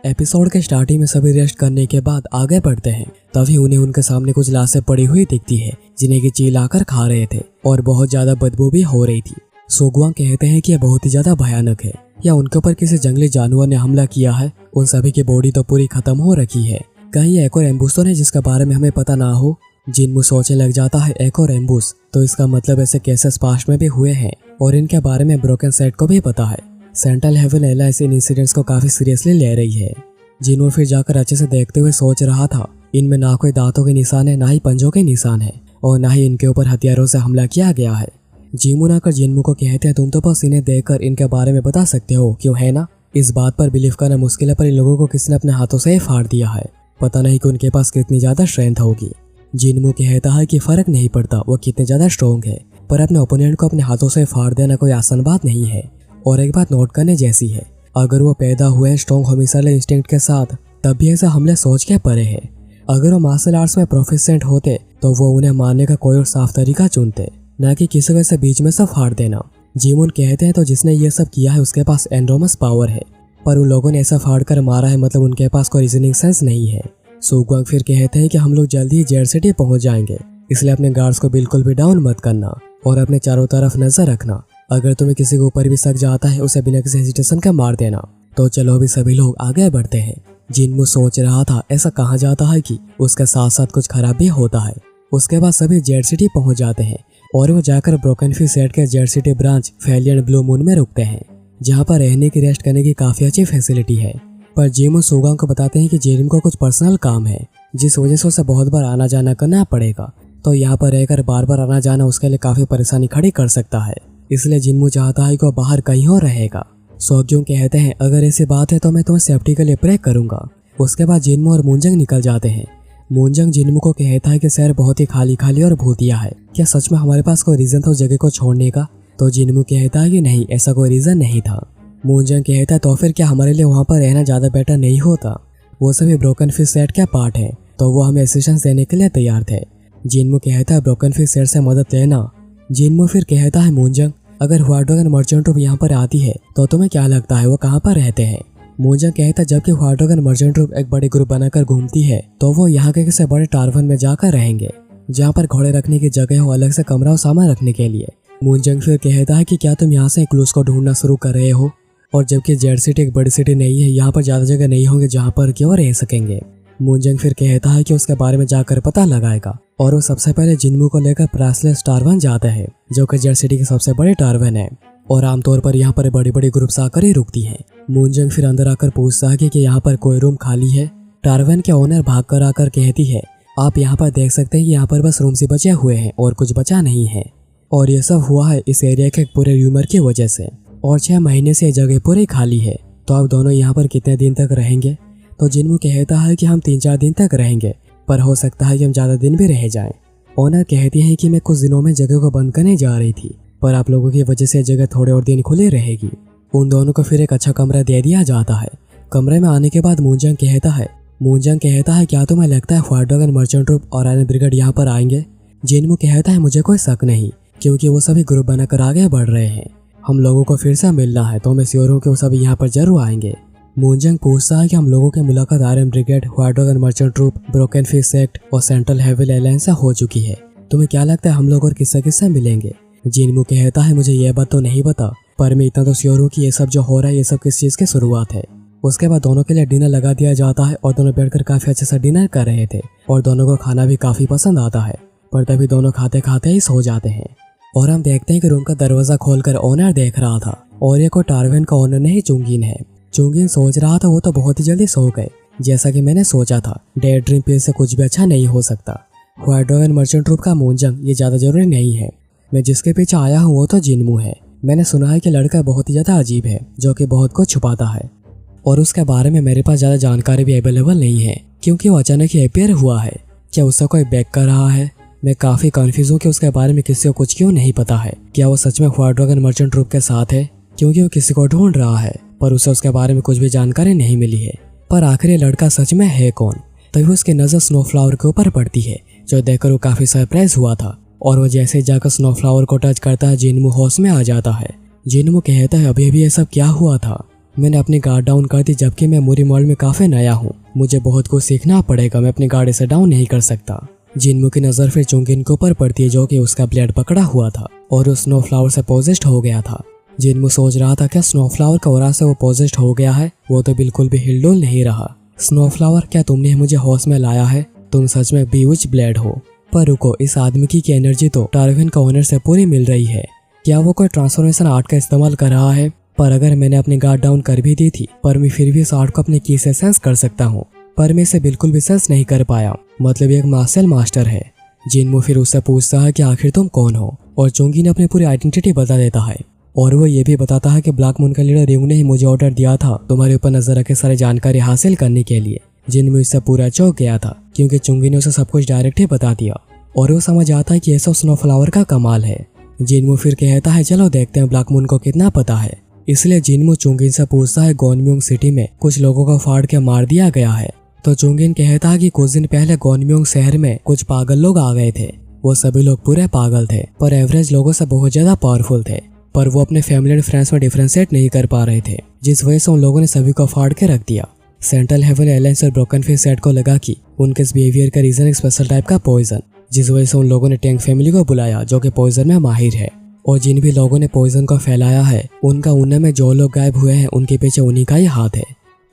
Episode के starting में सभी रेस्ट करने के बाद आगे बढ़ते हैं। तभी उन्हें उनके सामने कुछ लाशें पड़ी हुई दिखती है जिन्हें कि चील आकर खा रहे थे और बहुत ज्यादा बदबू भी हो रही थी। सोगवांग कहते हैं कि यह बहुत ही ज्यादा भयानक है, या उनके ऊपर किसी जंगली जानवर ने हमला किया है। उन सभी की बॉडी तो पूरी खत्म हो रखी है, कहीं एक और एम्बुश तो नहीं जिसके बारे में हमें पता ना हो। जिनमू सोचने लग जाता है एक और एम्बुश, तो इसका मतलब ऐसे केसेस पास्ट में भी हुए हैं और इनके बारे में ब्रोकन सेट को भी पता है। सेंट्रल हेवन एयरलाइंस इन इंसिडेंट्स को काफी सीरियसली ले रही है। जिनमू फिर जाकर अच्छे से देखते हुए सोच रहा था, इनमें ना कोई दांतों के निशान है, ना ही पंजों के निशान है और ना ही इनके ऊपर हथियारों से हमला किया गया है। जीमू आकर जिनमू को कहते हैं, तुम तो बस इन्हें देखकर इनके बारे में बता सकते हो, क्यों है ना? इस बात पर बिलीव करना मुश्किल है, पर इन लोगों को किसने अपने हाथों से फाड़ दिया है। पता नहीं कि उनके पास कितनी ज्यादा स्ट्रेंथ होगी। जिनमू कहता है कि फर्क नहीं पड़ता वो कितने ज्यादा स्ट्रॉन्ग है, पर अपने ओपोनेंट को अपने हाथों से फाड़ देना कोई आसान बात नहीं है। और एक बात नोट करने जैसी है, अगर वो पैदा हुए हैं स्ट्रॉन्ग होमिसाइडल इंस्टिंक्ट के साथ, तब भी ऐसा हमले सोच के परे है। अगर वो मार्शल आर्ट्स में प्रोफिशिएंट होते तो वो उन्हें मारने का कोई और साफ तरीका चुनते, न कि किसी को ऐसे बीच में से फाड़ देना। जीमून कहते हैं, तो जिसने ये सब किया है उसके पास एनोरमस पावर है, पर उन लोगों ने ऐसा फाड़ कर मारा है, मतलब उनके पास कोई रीजनिंग सेंस नहीं है। सोगवांग फिर कहते हैं कि हम लोग जल्दी ही जेड सिटी पहुंच जाएंगे, इसलिए अपने गार्ड्स को बिल्कुल भी डाउन मत करना और अपने चारों तरफ नजर रखना। अगर तुम्हें किसी के ऊपर भी शक जाता है उसे बिना किसी हेजिटेशन के मार देना। तो चलो अभी सभी लोग आगे बढ़ते हैं। जिनमू सोच रहा था, ऐसा कहा जाता है कि उसके साथ साथ कुछ खराब भी होता है। उसके बाद सभी जेड सिटी पहुंच जाते हैं और वो जाकर ब्रोकन फिश सेट के जेड सिटी ब्रांच फेलियन ब्लू मून में रुकते हैं, जहाँ पर रहने की रेस्ट करने की काफी अच्छी फैसिलिटी है। पर जिमू सोगांग को बताते हैं कि जेरिम को कुछ पर्सनल काम है, जिस वजह से उसे बहुत बार आना जाना करना पड़ेगा। तो यहाँ पर रहकर बार बार आना जाना उसके लिए काफी परेशानी खड़ी कर सकता है, इसलिए जिनमू चाहता है कि वो बाहर कहीं और रहेगा। सोग्योंग कहते हैं, अगर ऐसी बात है तो मैं तुम्हें सेफ्टी के लिए प्रे करूंगा। उसके बाद जिनमू और मूंजंग निकल जाते हैं। मूंजंग जिनमू को कहता है कि शहर बहुत ही खाली खाली और भूतिया है, क्या सच में हमारे पास कोई रीजन था उस जगह को छोड़ने का? तो जिनमू कहता है कि नहीं, ऐसा कोई रीजन नहीं था। मूंजंग कहता है, तो फिर क्या हमारे लिए वहाँ पर रहना ज्यादा बेटर नहीं होता? वो सभी ब्रोकन फिश सेट का पार्ट है, तो वो हमें असिस्टेंस देने के लिए तैयार थे। जिनमू कहता है, ब्रोकन फिश सेट से मदद लेना। जिनमू फिर कहता है, मूंजंग अगर व्हाइट ड्रैगन मर्चेंट ट्रूप यहाँ पर आती है तो तुम्हें क्या लगता है वो कहाँ पर रहते हैं? मूंजंग कहता है, जबकि व्हाइट ड्रैगन मर्चेंट ट्रूप एक बड़े ग्रुप बनाकर घूमती है तो वो यहाँ के किसी बड़े टारवन में जाकर रहेंगे, जहाँ पर घोड़े रखने की जगह हो, अलग से कमरा हो सामान रखने के लिए। मूंजंग फिर कहता है कि क्या तुम यहाँ से क्लूज को ढूंढना शुरू कर रहे हो? और जबकि जेड सिटी एक बड़ी सिटी नहीं है, यहाँ पर ज्यादा जगह नहीं होंगे जहाँ पर कि वो रह सकेंगे। मूंजंग फिर कहता है कि उसके बारे में जाकर पता लगाएगा और वो सबसे पहले जिनमू को लेकर प्राइसलेस टारवन जाता है, जो कि जेड सिटी की सबसे बड़ी टारवन है और आमतौर पर यहाँ पर बड़ी बड़ी ग्रुप्स आकर ही रुकती हैं। मूंजंग फिर अंदर आकर पूछता है कि यहाँ पर कोई रूम खाली है। टारवन के ओनर भाग कर आकर कहती है, आप यहाँ पर देख सकते हैं कि यहाँ पर बस रूम से बचे हुए हैं और कुछ बचा नहीं है, और ये सब हुआ है इस एरिया के पूरे र्यूमर की वजह से, और 6 महीने से जगह पूरी खाली है। तो आप दोनों यहाँ पर कितने दिन तक रहेंगे? तो जिनमू कहता है कि हम 3-4 दिन तक रहेंगे, पर हो सकता है कि हम ज्यादा दिन भी रह जाएं। ओनर कहती है कि मैं कुछ दिनों में जगह को बंद करने जा रही थी, पर आप लोगों की वजह से जगह थोड़े और दिन खुली रहेगी। उन दोनों को फिर एक अच्छा कमरा दे दिया जाता है। कमरे में आने के बाद मूंजंग कहता है क्या तुम्हें लगता है व्हाइट ड्रैगन मर्चेंट ट्रूप और आयरन ब्रिगेड यहाँ पर आएंगे? जिनमू कहता है, मुझे कोई शक नहीं, क्योंकि वो सभी ग्रुप बनाकर आगे बढ़ रहे हैं। हम लोगों को फिर से मिलना है, तो मैं श्योर हूँ कि वो सभी यहाँ पर जरूर आएंगे। मूंजंग पूछता है कि हम लोगों की मुलाकात Iron Brigade, White Dragon Merchant Troupe, Broken fish Set और सेंट्रल हेवन एयरलाइंस से हो चुकी है। तुम्हें क्या लगता है हम लोग और किससे मिलेंगे? जिनमू कहता है, मुझे यह बात तो नहीं पता, पर मैं इतना तो श्योर हूँ कि ये सब जो हो रहा है ये सब किस चीज की शुरुआत है। उसके बाद दोनों के लिए डिनर लगा दिया जाता है और दोनों बैठकर काफी अच्छे से डिनर कर रहे थे और दोनों को खाना भी काफी पसंद आता है, पर तभी दोनों खाते खाते ही सो जाते हैं। और हम देखते हैं कि रूम का दरवाजा खोलकर ओनर देख रहा था और ये कोई टारवन का ओनर नहीं चुंगिन है। चुंगिन सोच रहा था वो तो बहुत ही जल्दी सो गए, जैसा कि मैंने सोचा था। डे ड्रीम पील से कुछ भी अच्छा नहीं हो सकता। व्हाइट ड्रैगन मर्चेंट ट्रूप का मूंजंग ये ज्यादा जरूरी नहीं है। मैं जिसके पीछे आया हूँ वो तो जिनमू है। मैंने सुना है कि लड़का बहुत ही ज्यादा अजीब है, जो कि बहुत कुछ छुपाता है, और उसके बारे में मेरे पास ज्यादा जानकारी भी अवेलेबल नहीं है, क्योंकि वो अचानक ही अपेयर हुआ है। क्या उसका कोई बैक कर रहा है? मैं काफी कंफ्यूज हूँ कि उसके बारे में किसी को कुछ क्यों नहीं पता है। क्या वो सच में व्हाइट ड्रैगन मर्चेंट ट्रूप के साथ है? क्योंकि वो किसी को ढूंढ रहा है, पर उसे उसके बारे में कुछ भी जानकारी नहीं मिली है। पर आखिर ये लड़का सच में है कौन? तभी उसकी नजर स्नोफ्लावर के ऊपर पड़ती है, जो देखकर वो काफी सरप्राइज हुआ था, और वो जैसे जाकर स्नोफ्लावर को टच करता है जिनमू होश में आ जाता है। जिनमू कहता है, अभी अभी ये सब क्या हुआ था? मैंने अपनी गार्ड डाउन कर दी, जबकि मैं मूरी वर्ल्ड में काफी नया हूँ। मुझे बहुत कुछ सीखना पड़ेगा, मैं अपनी गार्ड इसे डाउन नहीं कर सकता। जिनमू की नजर फिर चुंगिन के ऊपर पड़ती है, जो कि उसका ब्लेड पकड़ा हुआ था और उस स्नो फ्लावर से पोजेस्ड हो गया था। जिनमू सोच रहा था क्या स्नो फ्लावर का ऑरा से वो पोजेस्ड हो गया है? वो तो बिल्कुल भी हिलडुल नहीं रहा। स्नो फ्लावर, क्या तुमने मुझे होश में लाया है? तुम सच में बीविच ब्लेड हो। पर रुको, इस आदमी की एनर्जी तो टार्विन का ओनर से पूरी मिल रही है। क्या वो कोई ट्रांसफॉर्मेशन आर्ट का इस्तेमाल कर रहा है? पर अगर मैंने अपनी गार्ड डाउन कर भी दी थी, पर मैं फिर भी इस आर्ट को अपनी की से सेंस कर सकता हूँ। पर मैं इसे बिल्कुल भी सेंस नहीं कर पाया। मतलब ये एक मार्शल मास्टर है। जिनमू फिर उससे पूछता है कि आखिर तुम कौन हो, और चुंगी ने अपनी पूरी आइडेंटिटी बता देता है। और वो ये भी बताता है कि ब्लैक मून का लीडर रिंग ने ही मुझे ऑर्डर दिया था तुम्हारे ऊपर नजर रखे सारी जानकारी हासिल करने के लिए। जिनमू इससे पूरा चौंक गया था, क्योंकि चुंगी ने उसे सब कुछ डायरेक्ट ही बता दिया और वो समझ आता है कि ये सब स्नो फ्लावर का कमाल है। जिनमू फिर कहता है चलो देखते हैं ब्लैक मून को कितना पता है। इसलिए जिनमू चुंगिन से पूछता है गोनम्योंग सिटी में कुछ लोगों को फाड़ के मार दिया गया है। तो चुंगिन कहता है कि कुछ दिन पहले गोनम्योंग शहर में कुछ पागल लोग आ गए थे। वो सभी लोग पूरे पागल थे, पर एवरेज लोगों से बहुत ज्यादा पावरफुल थे। पर वो अपने फैमिली एंड फ्रेंड्स में डिफरेंशिएट नहीं कर पा रहे थे, जिस वजह से उन लोगों ने सभी को फाड़ के रख दिया। सेंट्रल हेवन एयरलाइंस और ब्रोकन फेस सेट को लगा कि उनके इस बिहेवियर का रीजन एक स्पेशल टाइप का पॉइजन, जिस वजह से उन लोगों ने टैंक फैमिली को बुलाया, जो कि पॉइजन में माहिर है। और जिन भी लोगों ने पॉइजन को फैलाया है, उनका उनमें में जो लोग गायब हुए हैं उनके पीछे उन्हीं का ही हाथ है।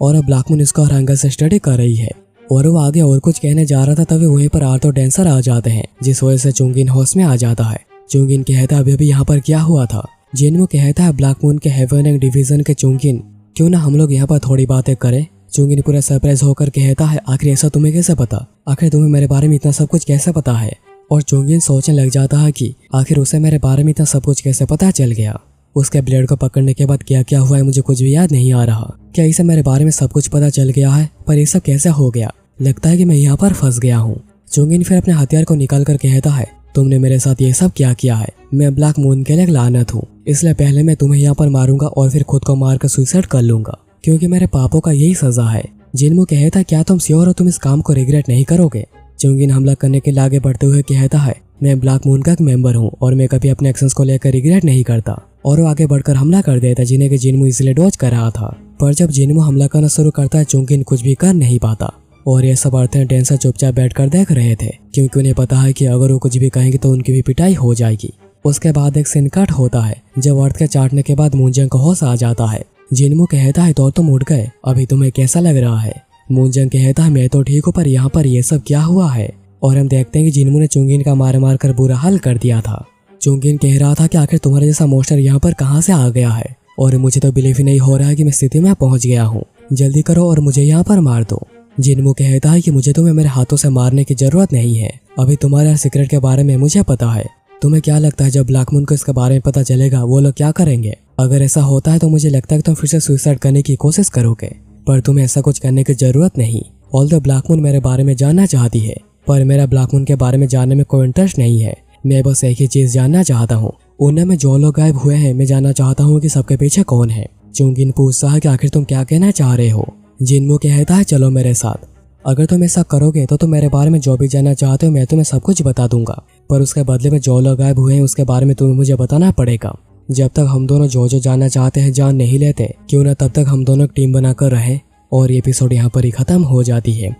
और अब ब्लैक मून इसको हर एंगल से स्टडी कर रही है। और वो आगे और कुछ कहने जा रहा था, तभी वहीं पर आर्थो डांसर आ जाते हैं, जिस वजह से चुंगिन होश में आ जाता है। चुंगिन कहता है अभी यहाँ पर क्या हुआ था? जिनमू कहता है ब्लैक मून के हेवन एंड डिवीजन के चुंगिन, क्यों ना हम लोग यहाँ पर थोड़ी बातें करें। चुंगिन पूरा सरप्राइज होकर कहता है आखिर ऐसा तुम्हें कैसे पता? आखिर तुम्हें मेरे बारे में इतना सब कुछ कैसे पता है? और चुंगिन सोचने लग जाता है कि आखिर उसे मेरे बारे में इतना सब कुछ कैसे पता चल गया। उसके ब्लेड को पकड़ने के बाद क्या क्या हुआ है मुझे कुछ भी याद नहीं आ रहा। क्या इसे मेरे बारे में सब कुछ पता चल गया है? पर ये सब कैसे हो गया? लगता है कि मैं यहाँ पर फंस गया हूँ। चुंगिन फिर अपने हथियार को निकाल कर कहता है तुमने मेरे साथ ये सब क्या किया है? मैं ब्लैक मून के लिए लानत हूँ, इसलिए पहले मैं तुम्हें यहाँ पर मारूंगा और फिर खुद को मार कर सुसाइड कर लूंगा, क्योंकि मेरे पापों का यही सजा है। जिनमू कहता है क्या तुम श्योर हो तुम इस काम को रिग्रेट नहीं करोगे? चुंगिन हमला करने के लिए आगे बढ़ते हुए कहता है मैं ब्लैक मून का एक मेंबर हूँ और मैं कभी अपने एक्शंस को लेकर रिग्रेट नहीं करता। और वो आगे बढ़कर हमला कर देता, जिन्हें कि जिनमू इसलिए डॉज कर रहा था। पर जब जिनमू हमला करना शुरू करता है, चुंगिन कुछ भी कर नहीं पाता। और ये सब अर्थन डांसर चुपचाप बैठकर देख रहे थे, क्योंकि उन्हें पता है कि अगर वो कुछ भी कहेंगे तो उनकी भी पिटाई हो जाएगी। उसके बाद एक सीन कट होता है, जब अर्थ के चाटने के बाद मूंजंग को होश आ जाता है। जिनमू कहता है तो तुम उठ गए, अभी तुम्हें कैसा लग रहा है? मूंजंग कहता है मैं तो ठीक हूँ, पर यहाँ पर ये सब क्या हुआ है? और हम देखते हैं कि जिनमू ने चुंगिन का मार मार कर बुरा हाल कर दिया था। चुंगिन कह रहा था कि आखिर तुम्हारे जैसा मोस्टर यहाँ पर कहाँ से आ गया है, और मुझे तो बिलीव ही नहीं हो रहा है कि मैं स्थिति में पहुंच गया हूँ। जल्दी करो और मुझे यहाँ पर मार दो। जिनमू कहता है कि मुझे तुम्हें मेरे हाथों से मारने की जरूरत नहीं है, अभी तुम्हारे सीक्रेट के बारे में मुझे पता है। तुम्हें क्या लगता है जब ब्लैक मून को इसके बारे में पता चलेगा वो लोग क्या करेंगे? अगर ऐसा होता है तो मुझे लगता है कि तुम फिर से सुसाइड करने की कोशिश करोगे, पर तुम्हें ऐसा कुछ करने की जरूरत नहीं। ऑल्दो ब्लैक मून मेरे बारे में जानना चाहती है, पर मेरा ब्लैक मून के बारे में जानने में कोई इंटरेस्ट नहीं है। मैं बस एक ही चीज जानना चाहता हूँ, उनमें में जो लोग गायब हुए हैं मैं जानना चाहता हूँ कि सबके पीछे कौन है। चुंगिन पूछता है कि आखिर तुम क्या कहना चाह रहे हो? जिनमू कहता है चलो मेरे साथ, अगर तुम ऐसा करोगे तो तुम मेरे बारे में जो भी जानना चाहते हो मैं तुम्हें सब कुछ बता दूंगा, पर उसके बदले में जो लोग गायब हुए हैं उसके बारे में तुम्हें मुझे बताना पड़ेगा। जब तक हम दोनों जो जानना चाहते हैं जान नहीं लेते, क्यों ना तब तक हम दोनों टीम बनाकर रहें। और ये एपिसोड यहाँ पर ही खत्म हो जाती है।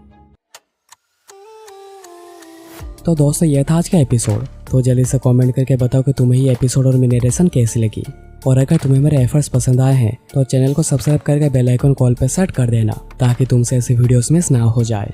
तो दोस्तों ये था आज का एपिसोड। तो जल्दी से कमेंट करके बताओ कि तुम्हें ये एपिसोड और मेरी नरेशन कैसी लगी। और अगर तुम्हें मेरे एफर्ट्स पसंद आए हैं तो चैनल को सब्सक्राइब करके बेल आइकन कॉल पे सेट कर देना, ताकि तुमसे ऐसी वीडियोस मिस ना हो जाए।